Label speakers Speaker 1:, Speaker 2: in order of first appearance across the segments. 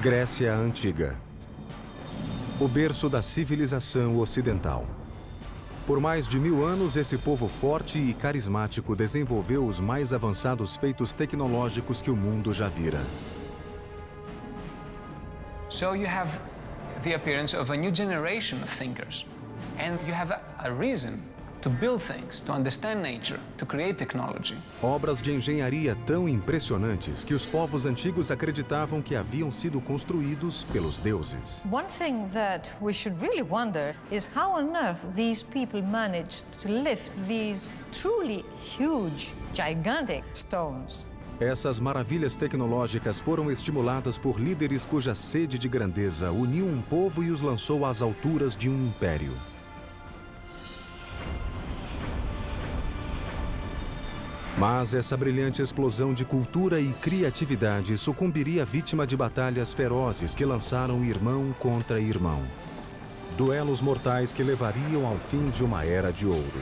Speaker 1: Grécia Antiga. O berço da civilização ocidental. Por mais de 1000 anos, esse povo forte e carismático desenvolveu os mais avançados feitos tecnológicos que o mundo já vira.
Speaker 2: So you have the appearance of a new generation of thinkers. And you have a reason to build things, to understand nature, to create technology.
Speaker 1: Obras de engenharia tão impressionantes que os povos antigos acreditavam que haviam sido construídos pelos deuses.
Speaker 3: One thing that we should really wonder is how on earth these people managed to lift these truly huge, gigantic stones.
Speaker 1: Essas maravilhas tecnológicas foram estimuladas por líderes cuja sede de grandeza uniu um povo e os lançou às alturas de um império. Mas essa brilhante explosão de cultura e criatividade sucumbiria vítima de batalhas ferozes que lançaram irmão contra irmão. Duelos mortais que levariam ao fim de uma era de ouro.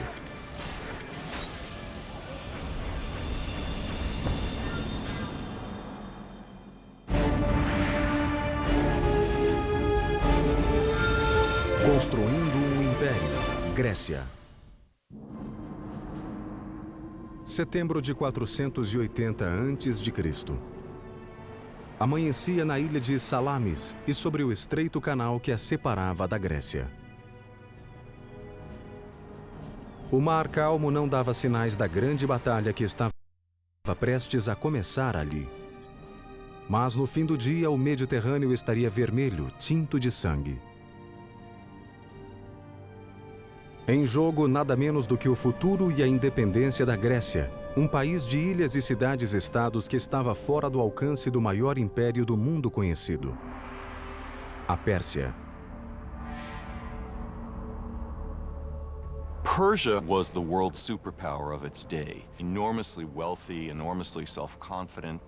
Speaker 1: Construindo um império. Grécia. Setembro de 480 a.C. Amanhecia na ilha de Salamis e sobre o estreito canal que a separava da Grécia. O mar calmo não dava sinais da grande batalha que estava prestes a começar ali. Mas no fim do dia, o Mediterrâneo estaria vermelho, tinto de sangue. Em jogo, nada menos do que o futuro e a independência da Grécia, um país de ilhas e cidades-estados que estava fora do alcance do maior império do mundo conhecido, a Pérsia.
Speaker 4: Persia was the world superpower of its day. Enormously wealthy, enormously self-confident,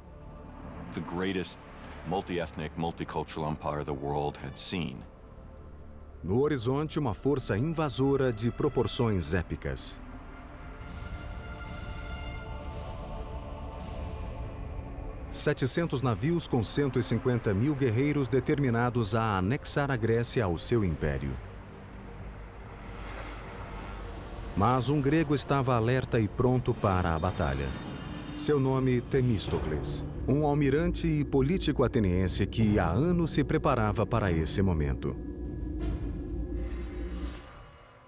Speaker 4: the greatest multi-ethnic, multicultural empire the world had seen.
Speaker 1: No horizonte, uma força invasora de proporções épicas. ...700 navios com 150 mil guerreiros determinados a anexar a Grécia ao seu império. Mas um grego estava alerta e pronto para a batalha. Seu nome, Temístocles, um almirante e político ateniense que há anos se preparava para esse momento.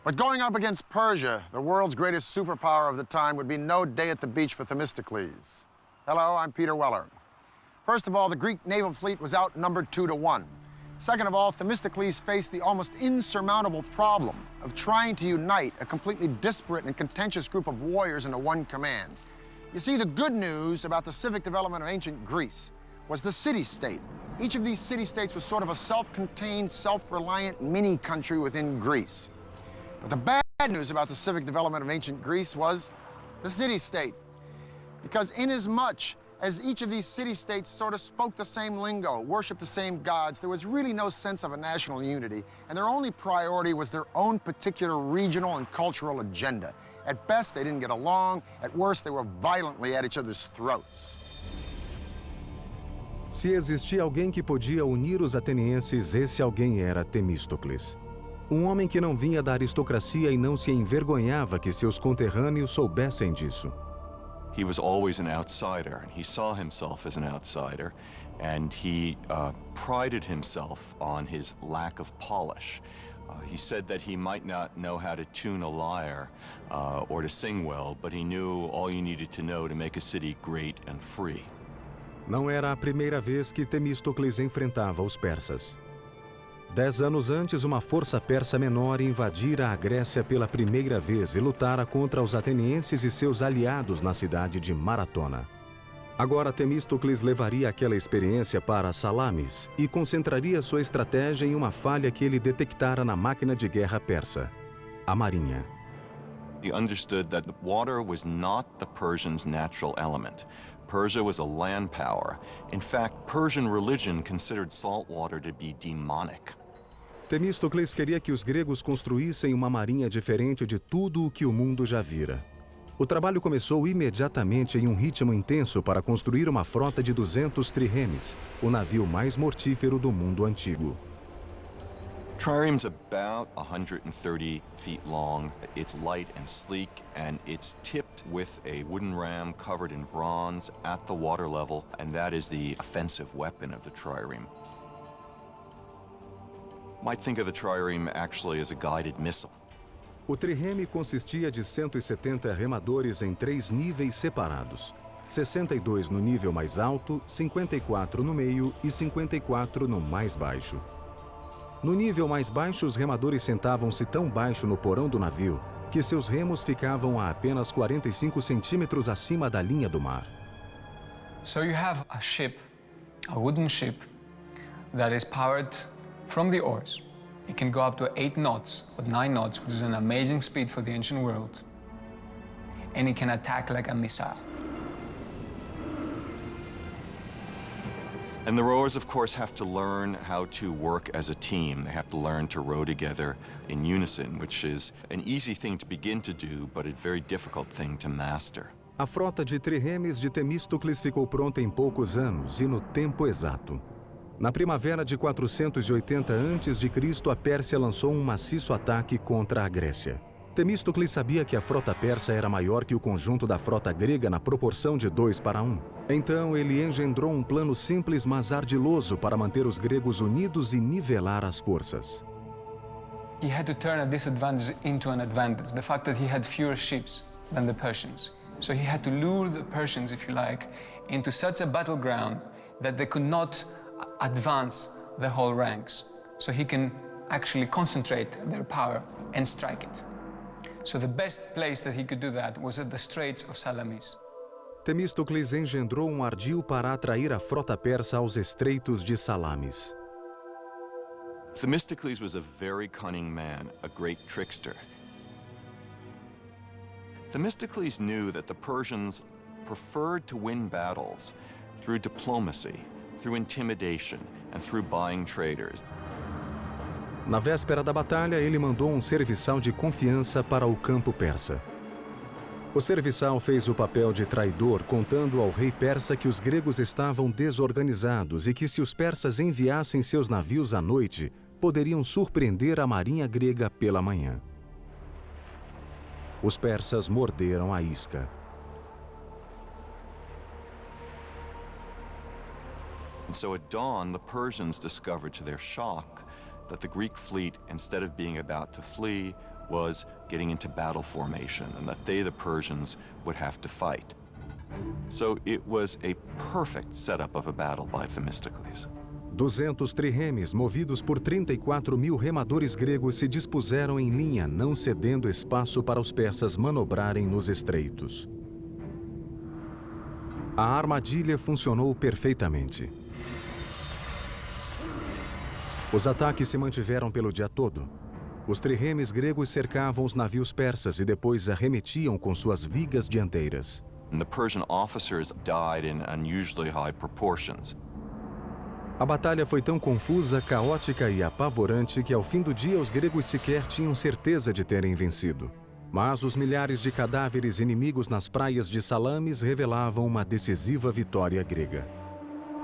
Speaker 5: But going up against Persia, the world's greatest superpower of the time, would be no day at the beach for Themistocles. Hello, I'm Peter Weller. First of all, the Greek naval fleet was outnumbered 2-1. Second of all, Themistocles faced the almost insurmountable problem of trying to unite a completely disparate and contentious group of warriors into one command. You see, the good news about the civic development of ancient Greece was the city-state. Each of these city-states was sort of a self-contained, self-reliant mini-country within Greece. But the bad news about the civic development of ancient Greece was the city-state. Because inasmuch as each of these city-states sort of spoke the same lingo, worshipped the same gods, there was really no sense of a national unity, and their only priority was their own particular regional and cultural agenda. At best, they didn't get along. At worst, they were violently at each other's throats.
Speaker 1: Se existia alguém que podia unir os atenienses, esse alguém era Temístocles. Um homem que não vinha da aristocracia e não se envergonhava que seus conterrâneos soubessem disso.
Speaker 4: He was always an outsider, and he saw himself as an outsider, and he prided himself on his lack of polish. He said that he might not know how to tune a lyre or to sing well, but he knew all you needed to know to make a city great and free.
Speaker 1: Não era a primeira vez que Temístocles enfrentava os persas. 10 anos antes, uma força persa menor invadira a Grécia pela primeira vez e lutara contra os atenienses e seus aliados na cidade de Maratona. Agora, Temístocles levaria aquela experiência para Salamis e concentraria sua estratégia em uma falha que ele detectara na máquina de guerra persa, a marinha.
Speaker 4: He understood that the water was not the Persians' natural element. Persia was a land power. In fact, Persian religion considered salt water to be demonic.
Speaker 1: Temístocles queria que os gregos construíssem uma marinha diferente de tudo o que o mundo já vira. O trabalho começou imediatamente em um ritmo intenso para construir uma frota de 200 triremes, o navio mais mortífero do mundo antigo.
Speaker 4: Trireme's about 130 feet long. It's light and sleek, and it's tipped with a wooden ram covered in bronze at the water level, and that is the offensive weapon of the trireme. Might think of the trireme actually as a guided missile.
Speaker 1: O trireme consistia de 170 remadores em 3 níveis separados. 62 no nível mais alto, 54 no meio e 54 no mais baixo. No nível mais baixo, os remadores sentavam-se tão baixo no porão do navio que seus remos ficavam a apenas 45 centímetros acima da linha do mar.
Speaker 2: So you have a ship, a wooden ship, that is powered from the oars. It can go up to 8 knots, or 9 knots, which is an amazing speed for the ancient world. And it can attack like a missile.
Speaker 4: And the rowers, of course, have to learn how to work as a team. They have to learn to row together in unison, which is an easy thing to begin to do, but a very difficult thing to master.
Speaker 1: A frota de triremes de Temístocles ficou pronta em poucos anos e no tempo exato. Na primavera de 480 a.C., a Pérsia lançou um maciço ataque contra a Grécia. Temístocles sabia que a frota persa era maior que o conjunto da frota grega na proporção de 2:1. Então ele engendrou um plano simples, mas ardiloso para manter os gregos unidos e nivelar as forças.
Speaker 2: He had to turn a disadvantage into an advantage, the fact that he had fewer ships than the Persians. So he had to lure the Persians, if you like, into such a battleground that they could not advance the whole ranks. So he can actually concentrate their power and strike it. So the best place that he could do that was at the Straits of Salamis.
Speaker 1: Temístocles engendrou um ardil para atrair a frota persa aos estreitos de Salamis.
Speaker 4: Themistocles was a very cunning man, a great trickster. Themistocles knew that the Persians preferred to win battles through diplomacy, through intimidation, and through buying traders.
Speaker 1: Na véspera da batalha, ele mandou um serviçal de confiança para o campo persa. O serviçal fez o papel de traidor, contando ao rei persa que os gregos estavam desorganizados e que, se os persas enviassem seus navios à noite, poderiam surpreender a marinha grega pela manhã. Os persas morderam a isca.
Speaker 4: And so at dawn, the Persians discovered to their shock that the Greek fleet, instead of being about to flee, was getting into battle formation, and that they, the Persians, would have to fight. So it was a perfect setup of a battle by Themistocles.
Speaker 1: 200 triremes, movidos por 34.000 remadores gregos, se dispuseram em linha, não cedendo espaço para os persas manobrarem nos estreitos. A armadilha funcionou perfeitamente. Os ataques se mantiveram pelo dia todo. Os triremes gregos cercavam os navios persas e depois arremetiam com suas vigas dianteiras.
Speaker 4: And the Persian officers died in unusually high proportions.
Speaker 1: A batalha foi tão confusa, caótica e apavorante que ao fim do dia os gregos sequer tinham certeza de terem vencido. Mas os milhares de cadáveres inimigos nas praias de Salamis revelavam uma decisiva vitória grega.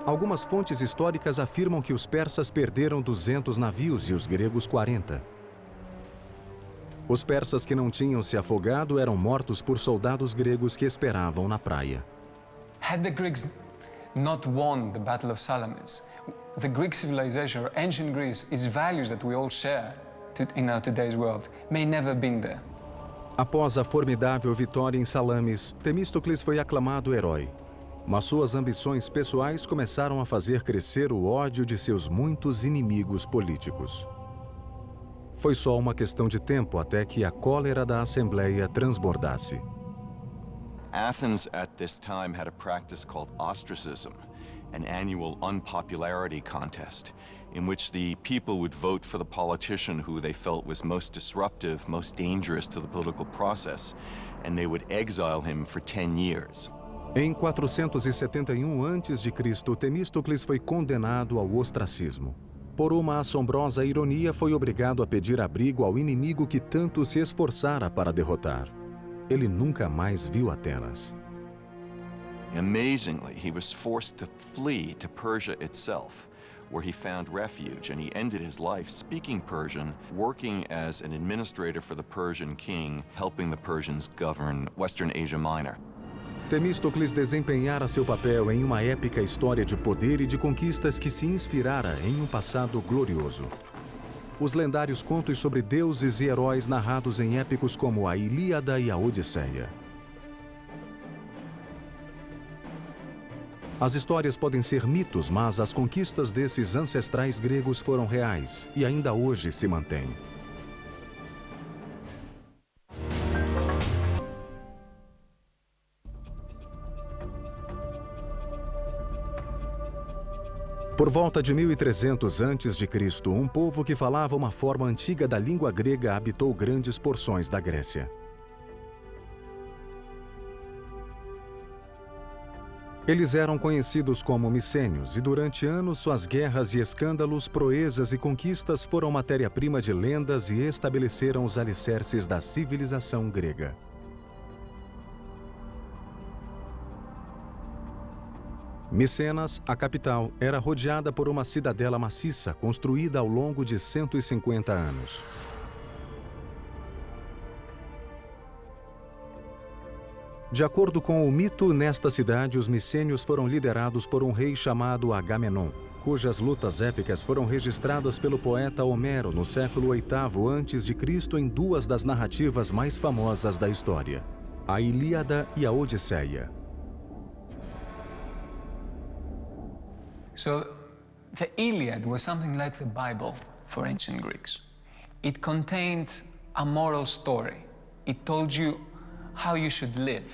Speaker 1: Algumas fontes históricas afirmam que os persas perderam 200 navios e os gregos 40. Os persas que não tinham se afogado eram mortos por soldados gregos que esperavam na praia.
Speaker 2: Had the Greeks not won the Battle of Salamis, the Greek civilization, or ancient Greece, its values that we all share in our today's world, may never have been there.
Speaker 1: Após a formidável vitória em Salamis, Temístocles foi aclamado herói. Mas suas ambições pessoais começaram a fazer crescer o ódio de seus muitos inimigos políticos. Foi só uma questão de tempo até que a cólera da Assembleia transbordasse.
Speaker 4: Athens at this time had a practice called ostracism, an annual unpopularity contest, in which the people would vote for the politician who they felt was most disruptive, most dangerous to the political process, and they would exile him for 10 years.
Speaker 1: Em 471 a.C., Temístocles foi condenado ao ostracismo. Por uma assombrosa ironia, foi obrigado a pedir abrigo ao inimigo que tanto se esforçara para derrotar. ele nunca mais viu Atenas.
Speaker 4: Amazingly, he was forced to flee to Persia itself, where he found refuge, and he ended his life speaking Persian, working as an administrator for the Persian king, helping the Persians govern Western Asia Minor.
Speaker 1: Temístocles desempenhara seu papel em uma épica história de poder e de conquistas que se inspirara em um passado glorioso. Os lendários contos sobre deuses e heróis narrados em épicos como a Ilíada e a Odisseia. As histórias podem ser mitos, mas as conquistas desses ancestrais gregos foram reais e ainda hoje se mantêm. Por volta de 1300 a.C., um povo que falava uma forma antiga da língua grega habitou grandes porções da Grécia. Eles eram conhecidos como micênios e durante anos suas guerras e escândalos, proezas e conquistas foram matéria-prima de lendas e estabeleceram os alicerces da civilização grega. Micenas, a capital, era rodeada por uma cidadela maciça construída ao longo de 150 anos. De acordo com o mito, nesta cidade os micênios foram liderados por um rei chamado Agamenon, cujas lutas épicas foram registradas pelo poeta Homero no século VIII a.C. em duas das narrativas mais famosas da história, a Ilíada e a Odisseia.
Speaker 2: So, the Iliad was something like the Bible for ancient Greeks. It contained a moral story. It told you how you should live.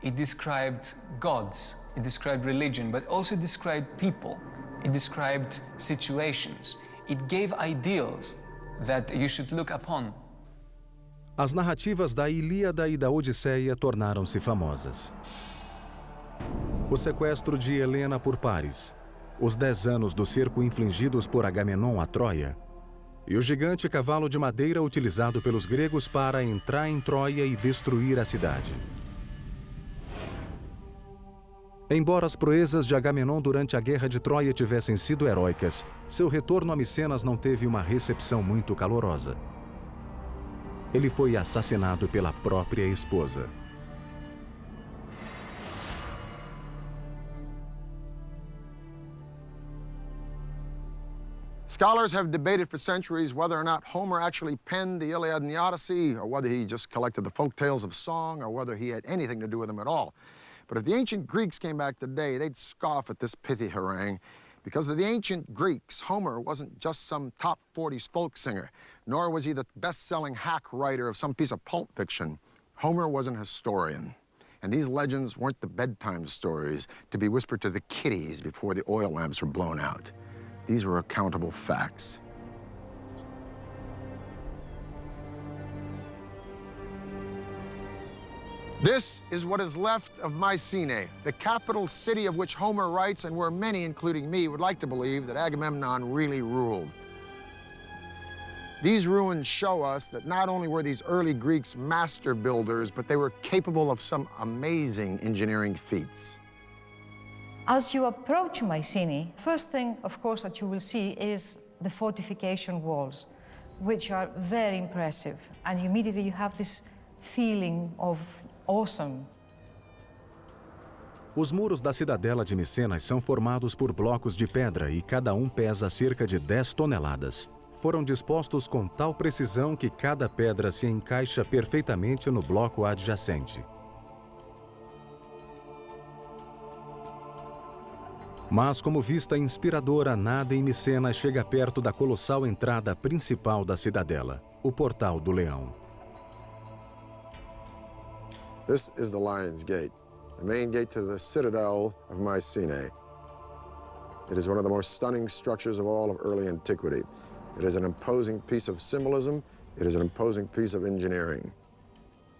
Speaker 2: It described gods, it described religion, but also described people. It described situations. It gave ideals that you should look upon.
Speaker 1: As narrativas da Ilíada e da Odisseia tornaram-se famosas. O sequestro de Helena por Paris, os 10 anos do cerco infligidos por Agamenon a Troia, e o gigante cavalo de madeira utilizado pelos gregos para entrar em Troia e destruir a cidade. Embora as proezas de Agamenon durante a Guerra de Troia tivessem sido heróicas, seu retorno a Micenas não teve uma recepção muito calorosa. Ele foi assassinado pela própria esposa.
Speaker 5: Scholars have debated for centuries whether or not Homer actually penned the Iliad and the Odyssey, or whether he just collected the folk tales of song, or whether he had anything to do with them at all. But if the ancient Greeks came back today, they'd scoff at this pithy harangue. Because of the ancient Greeks, Homer wasn't just some top 40s folk singer, nor was he the best-selling hack writer of some piece of pulp fiction. Homer was an historian. And these legends weren't the bedtime stories to be whispered to the kiddies before the oil lamps were blown out. These were accountable facts. This is what is left of Mycenae, the capital city of which Homer writes, and where many, including me, would like to believe that Agamemnon really ruled. These ruins show us that not only were these early Greeks master builders, but they were capable of some amazing engineering feats.
Speaker 3: As you approach Mycenae, first thing, of course, that you will see is the fortification walls, which are very impressive. And immediately you have this feeling of awesome.
Speaker 1: Os muros da cidadela de Micenas são formados por blocos de pedra e cada um pesa cerca de 10 toneladas. Foram dispostos com tal precisão que cada pedra se encaixa perfeitamente no bloco adjacente. Mas, como vista inspiradora, nada em Micenas chega perto da colossal entrada principal da cidadela, o Portal do Leão.
Speaker 5: This is the Lion's Gate, the main gate to the citadel of Mycenae. It is one of the more stunning structures of all of early antiquity. It is an imposing piece of symbolism. It is an imposing piece of engineering.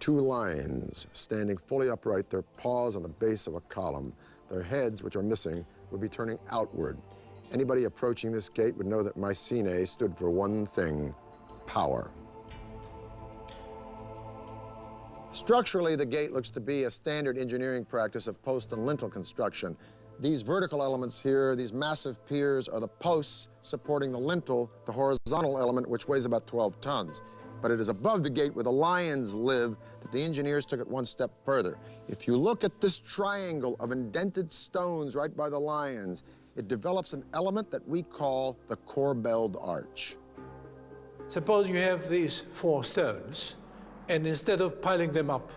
Speaker 5: 2 lions standing fully upright, their paws on the base of a column. Their heads, which are missing, would be turning outward. Anybody approaching this gate would know that Mycenae stood for one thing: power. Structurally, the gate looks to be a standard engineering practice of post and lintel construction. These vertical elements here, these massive piers, are the posts supporting the lintel, the horizontal element, which weighs about 12 tons. But it is above the gate where the lions live that the engineers took it one step further. If you look at this triangle of indented stones right by the lions, it develops an element that we call the corbelled arch.
Speaker 6: Suppose you have these 4 stones, and instead of piling them up,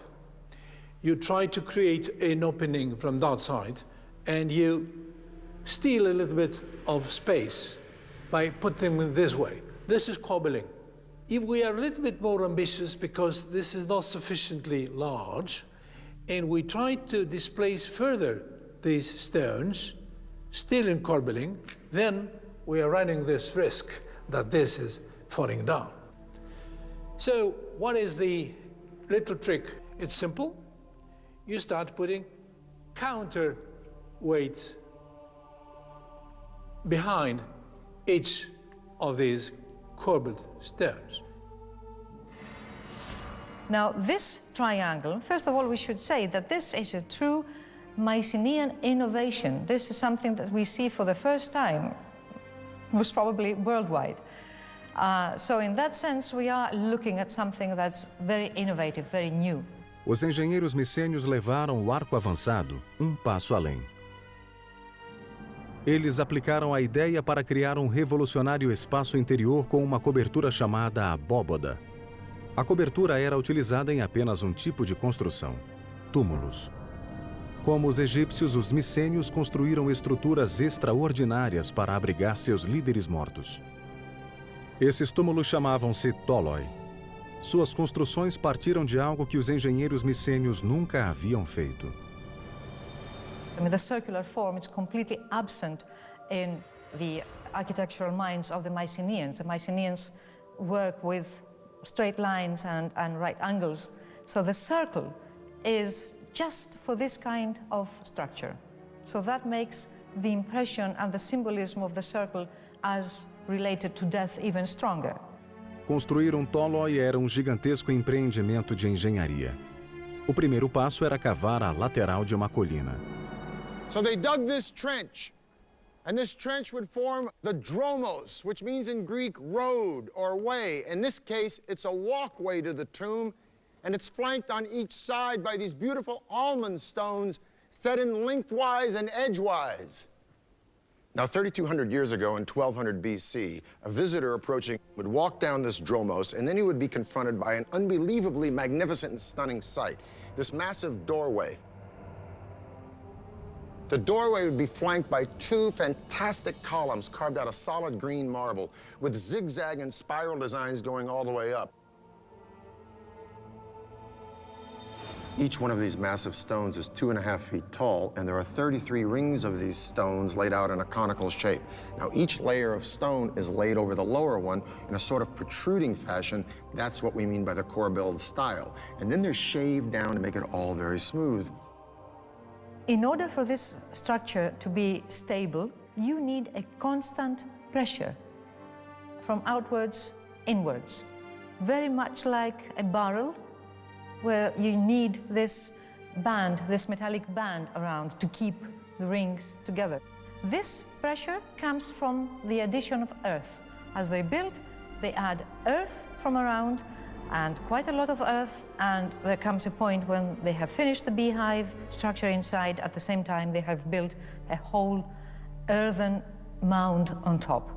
Speaker 6: you try to create an opening from that side, and you steal a little bit of space by putting them this way. This is cobbling. If we are a little bit more ambitious, because this is not sufficiently large, and we try to displace further these stones, still in corbelling, then we are running this risk that this is falling down. So what is the little trick? It's simple. You start putting counterweight behind each of these corbelled stones.
Speaker 3: Now, this triangle, first of all, we should say that this is a true Mycenaean innovation. This is something that we see for the first time, most probably worldwide. So in that sense, we are looking at something that's very innovative, very new.
Speaker 1: Os engenheiros micênios levaram o arco avançado passo além. Eles aplicaram a ideia para criar um revolucionário espaço interior com uma cobertura chamada abóboda. A cobertura era utilizada em apenas um tipo de construção: túmulos. Como os egípcios, os micênios construíram estruturas extraordinárias para abrigar seus líderes mortos. Esses túmulos chamavam-se tóloi. Suas construções partiram de algo que os engenheiros micênios nunca haviam feito.
Speaker 3: I mean, the circular form is completely absent in the architectural minds of the Mycenaeans. The Mycenaeans work with straight lines and right angles. So the circle is just for this kind of structure. So that makes the impression and the symbolism of the circle as related to death even stronger.
Speaker 1: Construir tóloi era gigantesco empreendimento de engenharia. O primeiro passo era cavar a lateral de uma colina.
Speaker 5: So they dug this trench, and this trench would form the dromos, which means in Greek road or way. In this case, it's a walkway to the tomb, and it's flanked on each side by these beautiful almond stones set in lengthwise and edgewise. Now, 3,200 years ago, in 1200 BC, a visitor approaching would walk down this dromos, and then he would be confronted by an unbelievably magnificent and stunning sight, this massive doorway. The doorway would be flanked by 2 fantastic columns carved out of solid green marble with zigzag and spiral designs going all the way up. Each one of these massive stones is 2.5 feet tall, and there are 33 rings of these stones laid out in a conical shape. Now, each layer of stone is laid over the lower one in a sort of protruding fashion. That's what we mean by the corbelled style. And then they're shaved down to make it all very smooth.
Speaker 3: In order for this structure to be stable, you need a constant pressure from outwards inwards, very much like a barrel, where you need this band, this metallic band around to keep the rings together. This pressure comes from the addition of earth. As they build, they add earth from around, and quite a lot of earth, and there comes a point when they have finished the beehive structure inside. At the same time, they have built a whole earthen mound on top.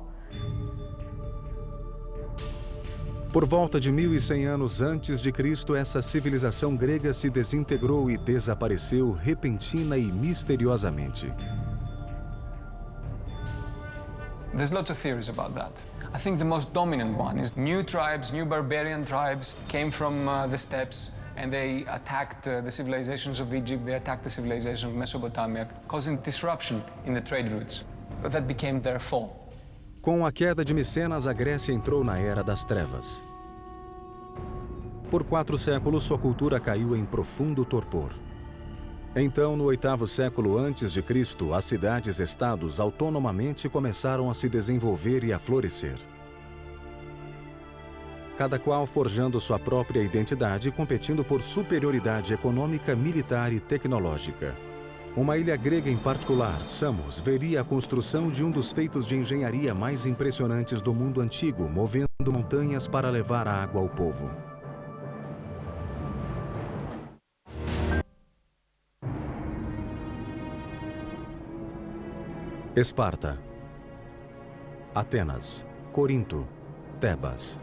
Speaker 1: Por volta de 1100 anos antes de Cristo, essa civilização grega se desintegrou e desapareceu repentina e misteriosamente.
Speaker 2: There's lots of theories about that. I think the most dominant one is new tribes, new barbarian tribes came from the steppes, and they attacked the civilizations of Egypt, they attacked the civilization of Mesopotamia, causing disruption in the trade routes. But that became their fall.
Speaker 1: Com a queda de Micenas, a Grécia entrou na Era das Trevas. Por 4 séculos, sua cultura caiu em profundo torpor. Então, no 8º século antes de Cristo, as cidades-estados autonomamente começaram a se desenvolver e a florescer. cada qual forjando sua própria identidade e competindo por superioridade econômica, militar e tecnológica. Uma ilha grega em particular, Samos, veria a construção de um dos feitos de engenharia mais impressionantes do mundo antigo, movendo montanhas para levar água ao povo. Esparta, Atenas, Corinto, Tebas.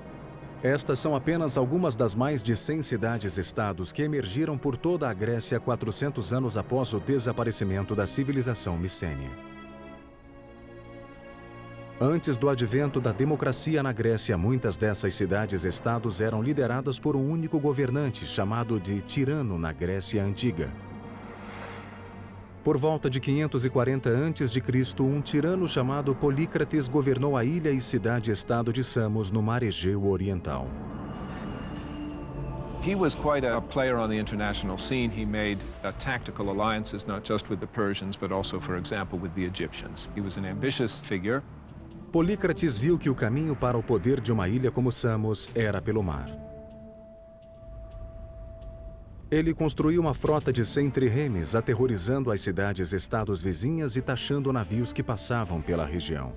Speaker 1: Estas são apenas algumas das mais de 100 cidades-estados que emergiram por toda a Grécia 400 anos após o desaparecimento da civilização micênia. Antes do advento da democracia na Grécia, muitas dessas cidades-estados eram lideradas por um único governante, chamado de tirano na Grécia Antiga. Por volta de 540 a.C., um tirano chamado Polícrates governou a ilha e cidade-estado de Samos, no mar Egeu Oriental.
Speaker 7: He was quite a player on the international scene. He made tactical alliances, not just with the Persians, but also, for example, with the Egyptians. He was an ambitious figure.
Speaker 1: Polícrates viu que o caminho para o poder de uma ilha como Samos era pelo mar. Ele construiu uma frota de 100 triremes, aterrorizando as cidades-estados vizinhas e taxando navios que passavam pela região.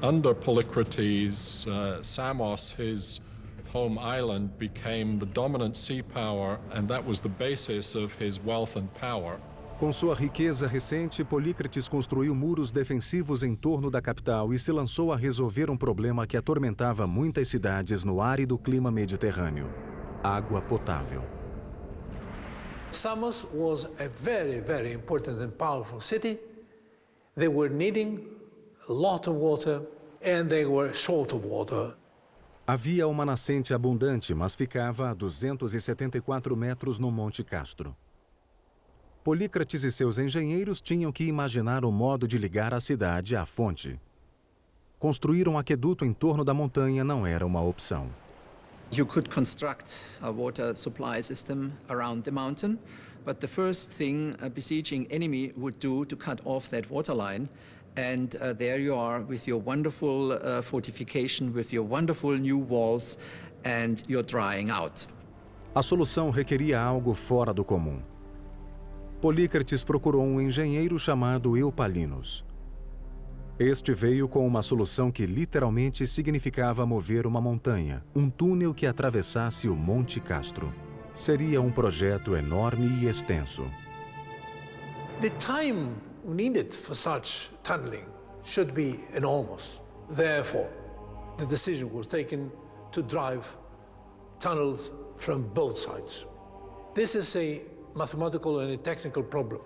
Speaker 8: Under Polycrates, Samos, his home island, became the dominant sea power, and that was the basis of his wealth and power.
Speaker 1: Com sua riqueza recente, Polícrates construiu muros defensivos em torno da capital e se lançou a resolver um problema que atormentava muitas cidades no árido clima mediterrâneo: água potável.
Speaker 6: Samos was a very, very important and powerful city. They were needing a lot of water and they were short of water.
Speaker 1: Havia uma nascente abundante, mas ficava a 274 metros no Monte Castro. Polícrates e seus engenheiros tinham que imaginar o modo de ligar a cidade à fonte. Construir um aqueduto em torno da montanha não era uma opção.
Speaker 9: You could construct a water supply system around the mountain, but the first thing a besieging enemy would do to cut off that water line, and there you are with your wonderful fortification, with your wonderful new walls, and you're drying out.
Speaker 1: A solução requeria algo fora do comum. Polícrates procurou um engenheiro chamado Eupalinos. Este veio com uma solução que literalmente significava mover uma montanha, um túnel que atravessasse o Monte Castro. Seria um projeto enorme e extenso.
Speaker 6: The time needed for such tunneling should be enormous. Therefore, the decision was taken to drive tunnels from both sides. This is a mathematical and a technical problem.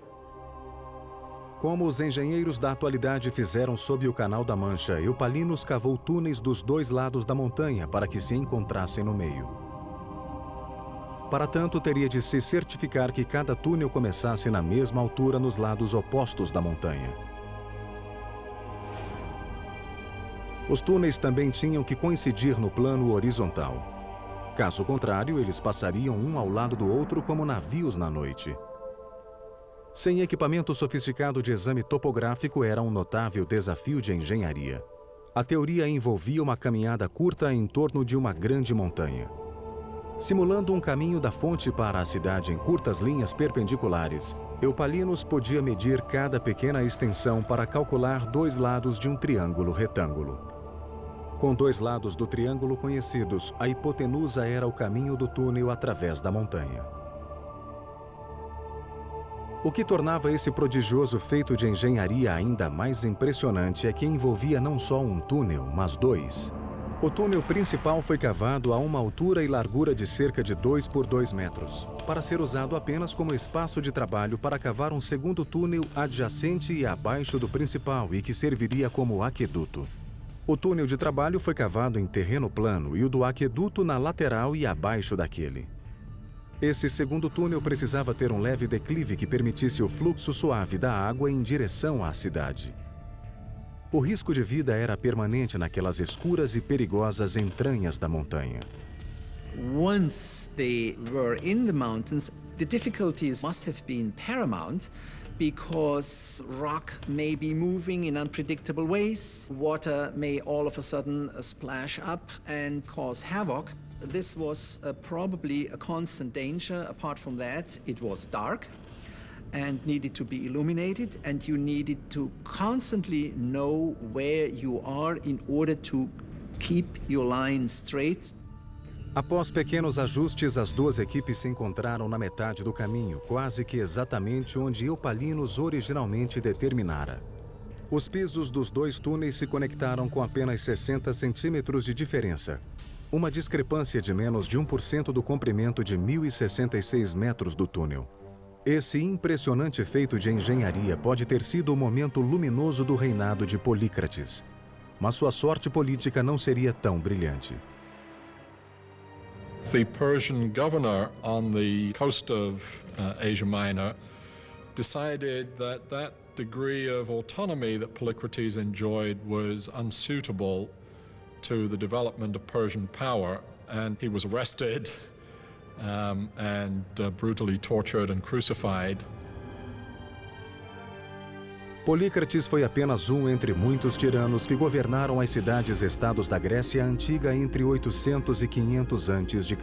Speaker 1: Como os engenheiros da atualidade fizeram sob o Canal da Mancha, Eupalinos cavou túneis dos dois lados da montanha para que se encontrassem no meio. Para tanto, teria de se certificar que cada túnel começasse na mesma altura nos lados opostos da montanha. Os túneis também tinham que coincidir no plano horizontal. Caso contrário, eles passariam um ao lado do outro como navios na noite. Sem equipamento sofisticado de exame topográfico, era um notável desafio de engenharia. A teoria envolvia uma caminhada curta em torno de uma grande montanha. Simulando um caminho da fonte para a cidade em curtas linhas perpendiculares, Eupalinos podia medir cada pequena extensão para calcular dois lados de um triângulo retângulo. Com dois lados do triângulo conhecidos, a hipotenusa era o caminho do túnel através da montanha. O que tornava esse prodigioso feito de engenharia ainda mais impressionante é que envolvia não só um túnel, mas dois. O túnel principal foi cavado a uma altura e largura de cerca de 2 por 2 metros, para ser usado apenas como espaço de trabalho para cavar um segundo túnel adjacente e abaixo do principal e que serviria como aqueduto. O túnel de trabalho foi cavado em terreno plano e o do aqueduto na lateral e abaixo daquele. Esse segundo túnel precisava ter um leve declive que permitisse o fluxo suave da água em direção à cidade. O risco de vida era permanente naquelas escuras e perigosas entranhas da montanha.
Speaker 9: Once they were in the mountains, the difficulties must have been paramount because rock may be moving in unpredictable ways. Water may all of a sudden splash up and cause havoc. This was probably a constant danger. Apart from that, it was dark and needed to be illuminated, and you needed to constantly know where you are in order to keep your line straight.
Speaker 1: Após pequenos ajustes, as duas equipes se encontraram na metade do caminho, quase que exatamente onde Eupalinos originalmente determinara. Os pisos dos dois túneis se conectaram com apenas 60 centímetros de diferença, uma discrepância de menos de 1% do comprimento de 1.066 metros do túnel. Esse impressionante feito de engenharia pode ter sido o momento luminoso do reinado de Polícrates, mas sua sorte política não seria tão brilhante.
Speaker 8: The Persian governor on the coast of Asia Minor decided that that degree of autonomy that Polycrates enjoyed was unsuitable to the development of Persian power, and he was arrested and brutally tortured and crucified.
Speaker 1: Polícrates foi apenas um entre muitos tiranos que governaram as cidades-estados da Grécia Antiga entre 800 e 500 a.C.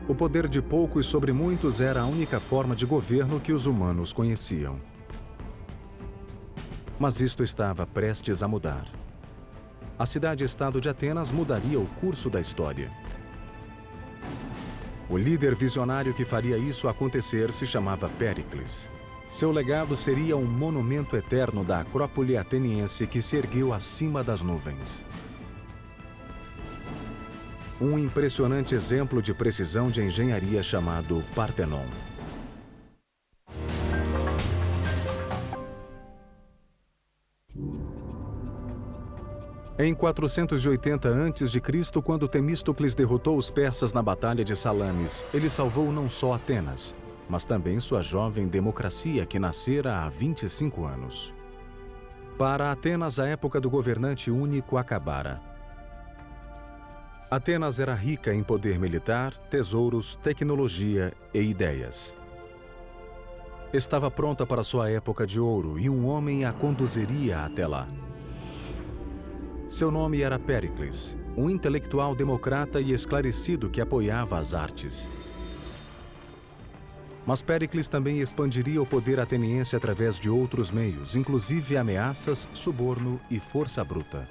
Speaker 1: O poder de poucos sobre muitos era a única forma de governo que os humanos conheciam. Mas isto estava prestes a mudar. A cidade-estado de Atenas mudaria o curso da história. O líder visionário que faria isso acontecer se chamava Péricles. Seu legado seria um monumento eterno da Acrópole ateniense que se ergueu acima das nuvens. Um impressionante exemplo de precisão de engenharia chamado Partenon. Em 480 a.C., quando Temístocles derrotou os persas na Batalha de Salamis, ele salvou não só Atenas, mas também sua jovem democracia que nascera há 25 anos. Para Atenas, a época do governante único acabara. Atenas era rica em poder militar, tesouros, tecnologia e ideias. Estava pronta para sua época de ouro e um homem a conduziria até lá. Seu nome era Péricles, um intelectual democrata e esclarecido que apoiava as artes. Mas Péricles também expandiria o poder ateniense através de outros meios, inclusive ameaças, suborno e força bruta.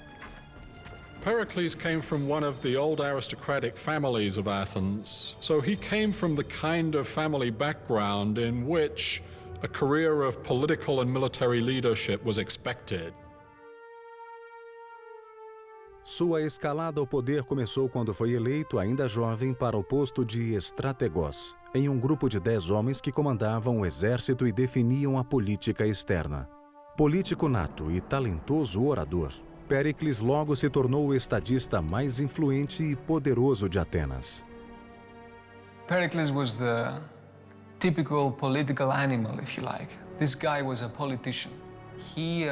Speaker 8: Pericles came from one of the old aristocratic families of Athens, so he came from the kind of family background in which a career of political and military leadership was expected.
Speaker 1: Sua escalada ao poder começou quando foi eleito, ainda jovem, para o posto de estrategos, em um grupo de 10 homens que comandavam o exército e definiam a política externa. Político nato e talentoso orador, Péricles logo se tornou o estadista mais influente e poderoso de Atenas.
Speaker 2: Pericles was the typical political animal, if you like. This guy was a politician. He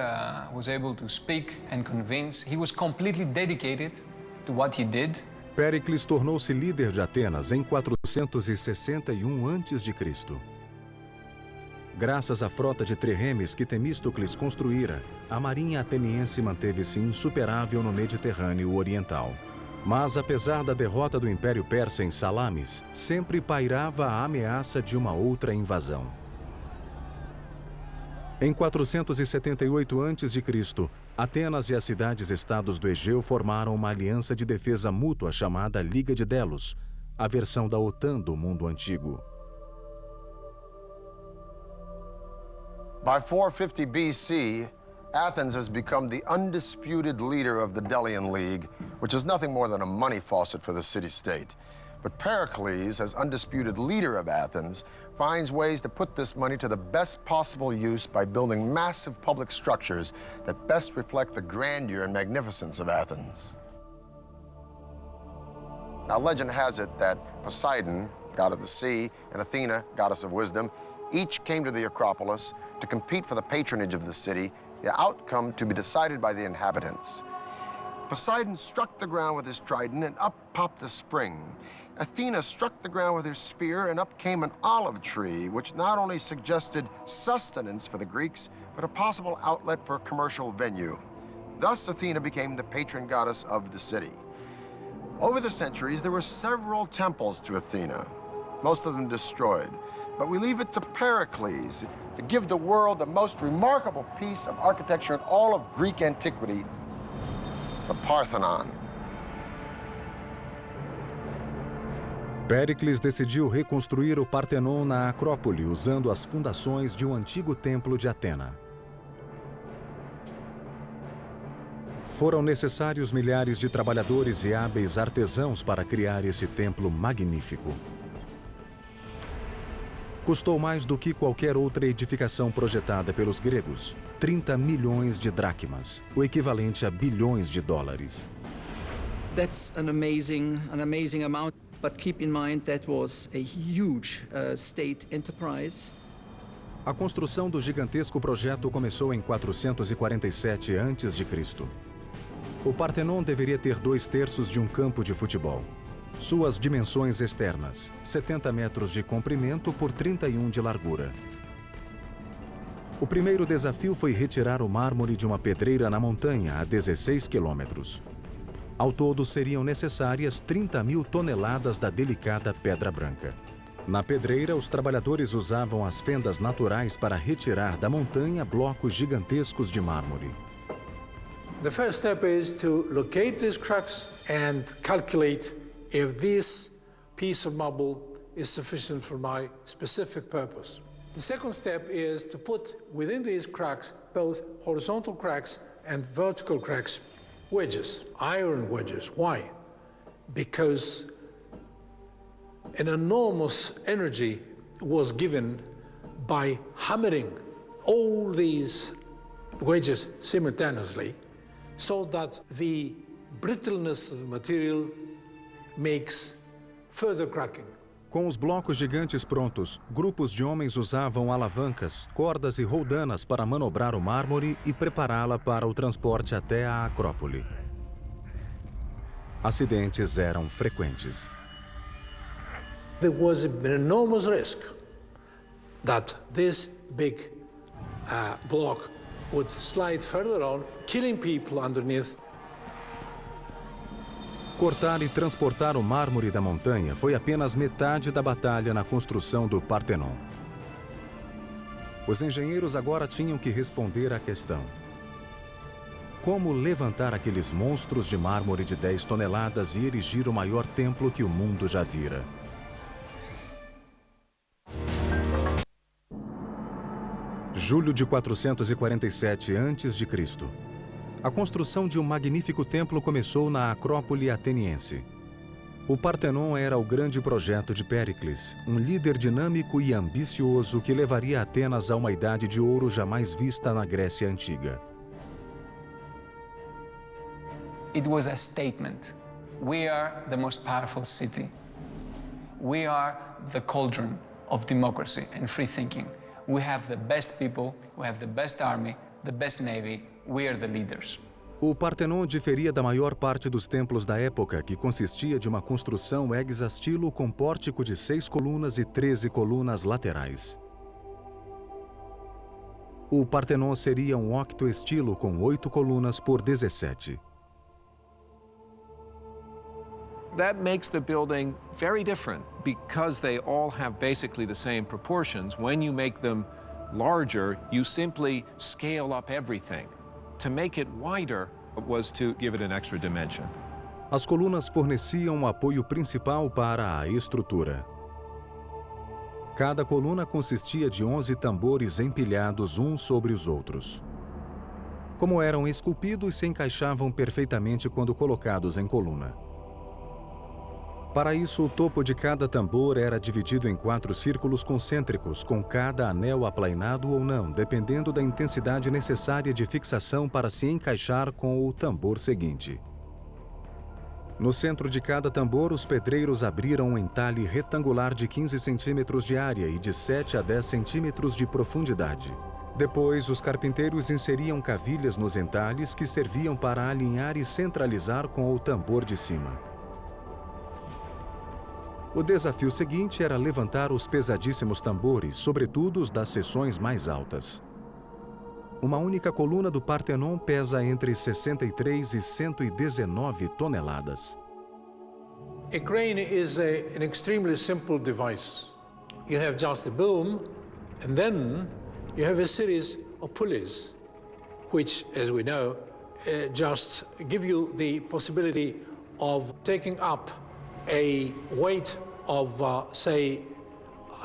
Speaker 2: was able to speak and convince. He was completely dedicated to what he did.
Speaker 1: Péricles tornou-se líder de Atenas em 461 a.C. Graças à frota de triremes que Temístocles construíra, a marinha ateniense manteve-se insuperável no Mediterrâneo Oriental. Mas, apesar da derrota do Império Persa em Salamis, sempre pairava a ameaça de uma outra invasão. Em 478 a.C., Atenas e as cidades-estados do Egeu formaram uma aliança de defesa mútua chamada Liga de Delos, a versão da OTAN do mundo antigo.
Speaker 5: By 450 BC, Athens has become the undisputed leader of the Delian League, which is nothing more than a money faucet for the city-state. But Pericles, as undisputed leader of Athens, finds ways to put this money to the best possible use by building massive public structures that best reflect the grandeur and magnificence of Athens. Now, legend has it that Poseidon, god of the sea, and Athena, goddess of wisdom, each came to the Acropolis to compete for the patronage of the city, the outcome to be decided by the inhabitants. Poseidon struck the ground with his trident, and up popped a spring. Athena struck the ground with her spear, and up came an olive tree, which not only suggested sustenance for the Greeks, but a possible outlet for a commercial venue. Thus, Athena became the patron goddess of the city. Over the centuries, there were several temples to Athena, most of them destroyed. But we leave it to Pericles to give the world the most remarkable piece of architecture in all of Greek antiquity, the Parthenon.
Speaker 1: Péricles decidiu reconstruir o Partenon na Acrópole, usando as fundações de um antigo templo de Atena. Foram necessários milhares de trabalhadores e hábeis artesãos para criar esse templo magnífico. Custou mais do que qualquer outra edificação projetada pelos gregos, 30 milhões de dracmas, o equivalente a bilhões de dólares.
Speaker 9: That's an amazing amount, but keep in mind that was a huge state enterprise.
Speaker 1: A construção do gigantesco projeto começou em 447 a.C. O Partenon deveria ter 2/3 de um campo de futebol. Suas dimensões externas, 70 metros de comprimento por 31 de largura. O primeiro desafio foi retirar o mármore de uma pedreira na montanha a 16 quilômetros. Ao todo, seriam necessárias 30.000 toneladas da delicada pedra branca. Na pedreira, os trabalhadores usavam as fendas naturais para retirar da montanha blocos gigantescos de mármore.
Speaker 6: The first step is to locate these cracks and calculate if this piece of marble is sufficient for my specific purpose. The second step is to put within these cracks both horizontal cracks and vertical cracks, wedges, iron wedges. Why? Because an enormous energy was given by hammering all these wedges simultaneously, so that the brittleness of the material makes further cracking.
Speaker 1: Com os blocos gigantes prontos, grupos de homens usavam alavancas, cordas e roldanas para manobrar o mármore e prepará-la para o transporte até a Acrópole. Acidentes eram frequentes.
Speaker 6: There was an enormous risk that this big block would slide further on, killing people underneath.
Speaker 1: Cortar e transportar o mármore da montanha foi apenas metade da batalha na construção do Partenon. Os engenheiros agora tinham que responder à questão: como levantar aqueles monstros de mármore de 10 toneladas e erigir o maior templo que o mundo já vira? Julho de 447 a.C. A construção de um magnífico templo começou na Acrópole ateniense. O Partenon era o grande projeto de Péricles, um líder dinâmico e ambicioso que levaria Atenas a uma idade de ouro jamais vista na Grécia Antiga.
Speaker 2: It was a statement. We are the most powerful city. We are the cauldron of democracy and free thinking. We have the best people, we have the best army, the best navy, we are the leaders.
Speaker 1: O Partenon diferia da maior parte dos templos da época, que consistia de uma construção hexastilo com pórtico de 6 colunas e 13 colunas laterais. O Partenon seria um octoestilo com 8 colunas por 17.
Speaker 7: That makes the building very different because they all have basically the same proportions. When you make them larger, you simply scale up everything. To make it wider was to give it an extra dimension.
Speaker 1: As colunas forneciam o apoio principal para a estrutura. Cada coluna consistia de 11 tambores empilhados uns sobre os outros. Como eram esculpidos, se encaixavam perfeitamente quando colocados em coluna. Para isso, o topo de cada tambor era dividido em 4 círculos concêntricos, com cada anel aplainado ou não, dependendo da intensidade necessária de fixação para se encaixar com o tambor seguinte. No centro de cada tambor, os pedreiros abriram um entalhe retangular de 15 centímetros de área e de 7 a 10 centímetros de profundidade. Depois, os carpinteiros inseriam cavilhas nos entalhes que serviam para alinhar e centralizar com o tambor de cima. O desafio seguinte era levantar os pesadíssimos tambores, sobretudo os das seções mais altas. Uma única coluna do Parthenon pesa entre 63 e 119 toneladas.
Speaker 6: A crane is an extremely simple device. You have just a boom, and then you have a series of pulleys, which, as we know, just give you the possibility of taking up a weight of, say,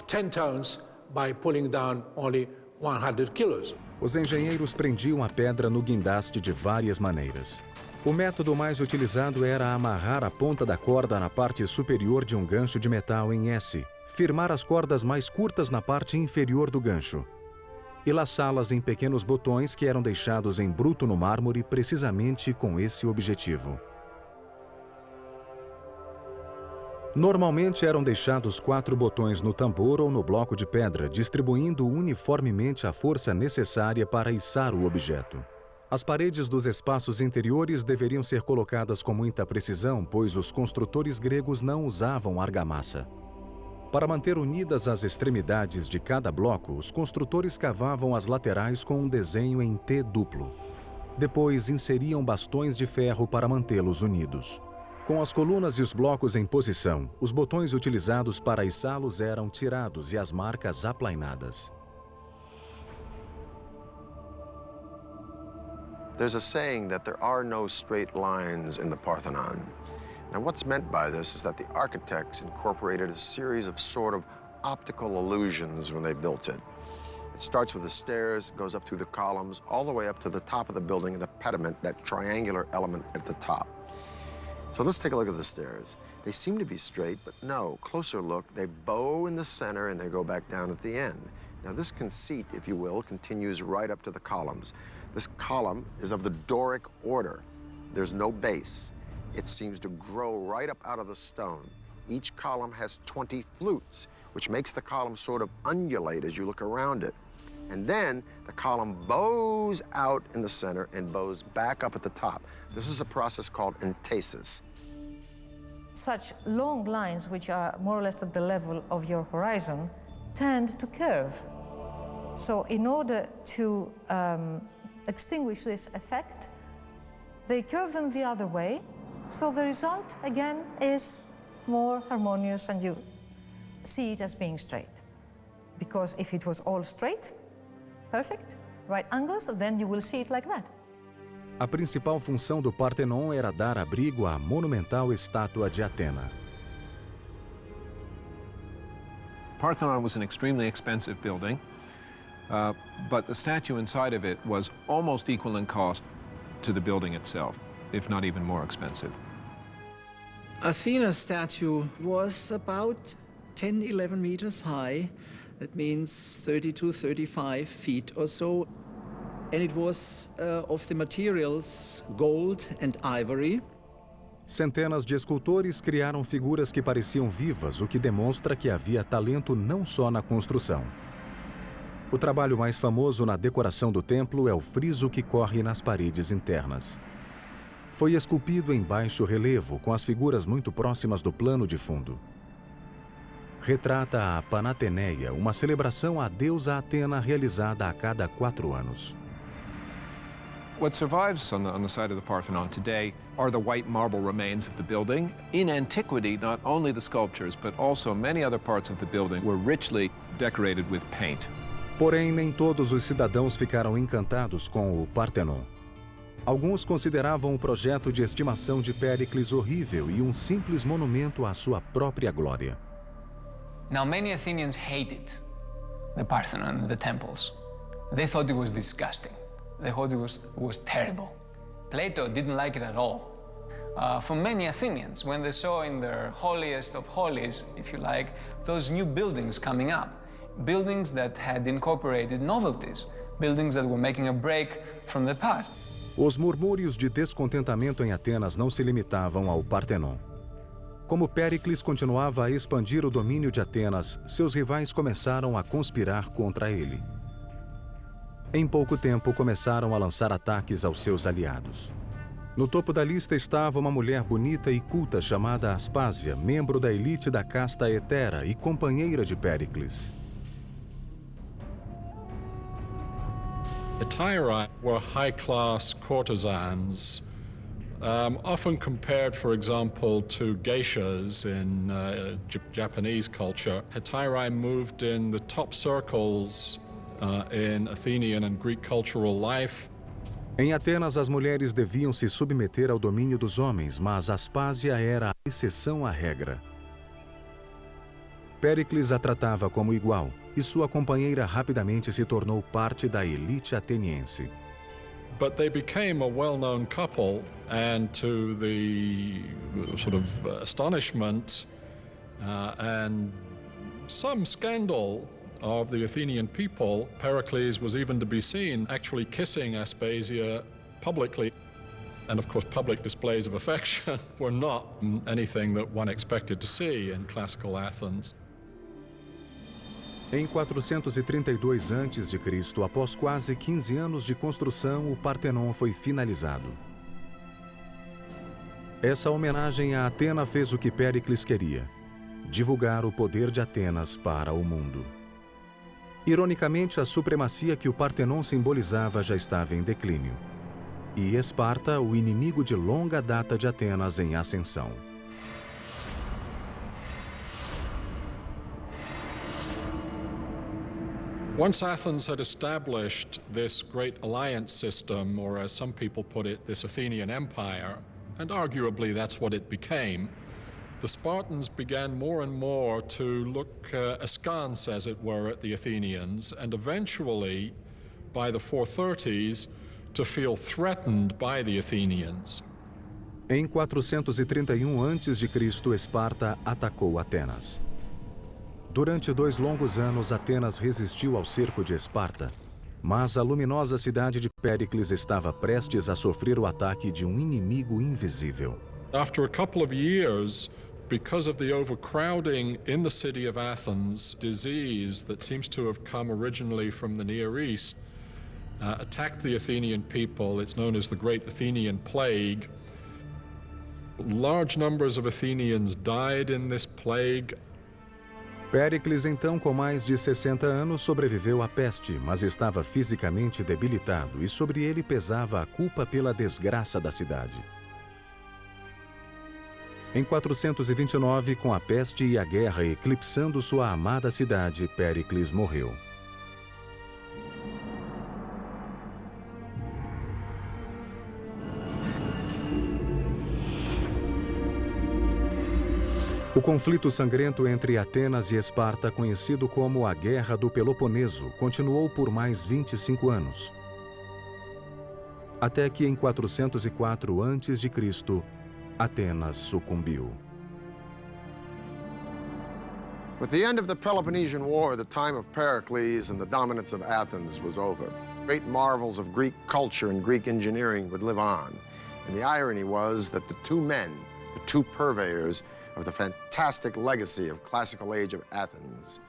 Speaker 6: 10 tons by pulling down only 100 kilos.
Speaker 1: Os engenheiros prendiam a pedra no guindaste de várias maneiras. O método mais utilizado era amarrar a ponta da corda na parte superior de um gancho de metal em S, firmar as cordas mais curtas na parte inferior do gancho e laçá-las em pequenos botões que eram deixados em bruto no mármore precisamente com esse objetivo. Normalmente eram deixados 4 botões no tambor ou no bloco de pedra, distribuindo uniformemente a força necessária para içar o objeto. As paredes dos espaços interiores deveriam ser colocadas com muita precisão, pois os construtores gregos não usavam argamassa. Para manter unidas as extremidades de cada bloco, os construtores cavavam as laterais com um desenho em T duplo. Depois inseriam bastões de ferro para mantê-los unidos. Com as colunas e os blocos em posição, os botões utilizados para içá-los eram tirados e as marcas aplainadas.
Speaker 5: There's a saying that there are no straight lines in the Parthenon. Now, what's meant by this is that the architects incorporated a series of sort of optical illusions when they built it. It starts with the stairs, goes up through the columns, all the way up to the top of the building and the pediment, that triangular element at the top. So let's take a look at the stairs. They seem to be straight, but no, closer look, they bow in the center and they go back down at the end. Now this conceit, if you will, continues right up to the columns. This column is of the Doric order. There's no base. It seems to grow right up out of the stone. Each column has 20 flutes, which makes the column sort of undulate as you look around it. And then the column bows out in the center and bows back up at the top. This is a process called entasis.
Speaker 3: Such long lines, which are more or less at the level of your horizon, tend to curve. So in order to extinguish this effect, they curve them the other way. So the result, again, is more harmonious and you see it as being straight. Because if it was all straight, perfect, right angles, then you will see it like that.
Speaker 1: A principal função do Parthenon era dar abrigo à monumental estátua de Atena.
Speaker 7: Parthenon was an extremely expensive building, but the statue inside of it was almost equal in cost to the building itself, if not even more expensive.
Speaker 9: Athena's statue was about 10, 11 meters high. That means 32, 35 feet or so. And it was of the materials gold and ivory.
Speaker 1: Centenas de escultores criaram figuras que pareciam vivas, o que demonstra que havia talento não só na construção. O trabalho mais famoso na decoração do templo é o friso que corre nas paredes internas. Foi esculpido em baixo relevo, com as figuras muito próximas do plano de fundo. Retrata a Panatheneia, uma celebração à deusa Atena realizada a cada 4 anos.
Speaker 7: What survives on the side of the Parthenon today are the white marble remains of the building. In antiquity, not only the sculptures, but also many other parts of the building were richly decorated with paint.
Speaker 1: Porém, nem todos os cidadãos ficaram encantados com o Parthenon. Alguns consideravam o projeto de estimação de Péricles horrível e um simples monumento à sua própria glória.
Speaker 2: Now, many Athenians hated the Parthenon, the temples. They thought it was disgusting. They thought it was terrible. Plato didn't like it at all. For many Athenians, when they saw in their holiest of holies, if you like, those new buildings coming up, buildings that had incorporated novelties, buildings that were making a break from the past.
Speaker 1: Os murmúrios de descontentamento em Atenas não se limitavam ao Parthenon. Como Péricles continuava a expandir o domínio de Atenas, seus rivais começaram a conspirar contra ele. Em pouco tempo, começaram a lançar ataques aos seus aliados. No topo da lista estava uma mulher bonita e culta chamada Aspásia, membro da elite da casta Hetera e companheira de Péricles.
Speaker 8: Hetairai were high-class courtesans, often compared, for example, to geishas in Japanese culture. Hetairai moved in the top circles in Athenian and Greek cultural life.
Speaker 1: Em Atenas, as mulheres deviam se submeter ao domínio dos homens, mas Aspásia era a exceção à regra. Péricles a tratava como igual, e sua companheira rapidamente se tornou parte da elite ateniense.
Speaker 8: But they became a well-known couple, and to the sort of astonishment and some scandal of the Athenian people, Pericles was even to be seen actually kissing Aspasia publicly. And of course, public displays of affection were not anything that one expected to see in classical Athens.
Speaker 1: Em 432 a.C., após quase 15 anos de construção, o Partenon foi finalizado. Essa homenagem a Atena fez o que Péricles queria: divulgar o poder de Atenas para o mundo. Ironicamente, a supremacia que o Partenon simbolizava já estava em declínio. E Esparta, o inimigo de longa data de Atenas, em ascensão.
Speaker 8: Once Athens had established this great alliance system, or as some people put it, this Athenian empire, and arguably that's what it became, the Spartans began more and more to look askance, as it were, at the Athenians, and eventually, by the 430s, to feel threatened by the Athenians.
Speaker 1: Em 431 a.C., Esparta atacou Atenas. Durante 2 longos anos, Atenas resistiu ao cerco de Esparta, mas a luminosa cidade de Péricles estava prestes a sofrer o ataque de um inimigo invisível.
Speaker 8: After a couple of years, because of the overcrowding in the city of Athens, disease that seems to have come originally from the Near East attacked the Athenian people. It's known as the Great Athenian Plague. Large numbers of Athenians died in this plague.
Speaker 1: Péricles, então, com mais de 60 anos, sobreviveu à peste, mas estava fisicamente debilitado e sobre ele pesava a culpa pela desgraça da cidade. Em 429, com a peste e a guerra eclipsando sua amada cidade, Péricles morreu. O conflito sangrento entre Atenas e Esparta, conhecido como a Guerra do Peloponeso, continuou por mais 25 anos. Até que em 404 a.C., Atenas sucumbiu.
Speaker 5: With the end of the Peloponnesian War, the time of Pericles and the dominance of Athens was over. Great marvels of Greek culture and Greek engineering would live on. And the irony was that the two men, the two purveyors of the fantastic legacy of classical age of Athens,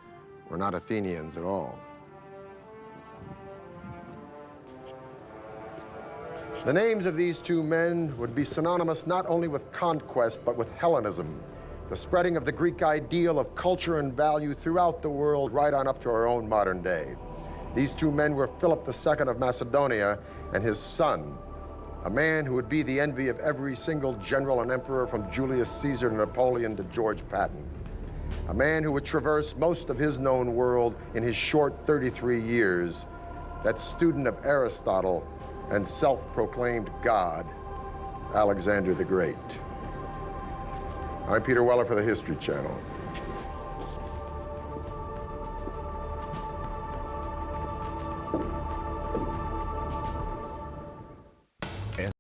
Speaker 5: were not Athenians at all. The names of these two men would be synonymous not only with conquest, but with Hellenism, the spreading of the Greek ideal of culture and value throughout the world, right on up to our own modern day. These two men were Philip II of Macedonia and his son, a man who would be the envy of every single general and emperor from Julius Caesar to Napoleon to George Patton. A man who would traverse most of his known world in his short 33 years, that student of Aristotle and self-proclaimed God, Alexander the Great. I'm Peter Weller for the History Channel.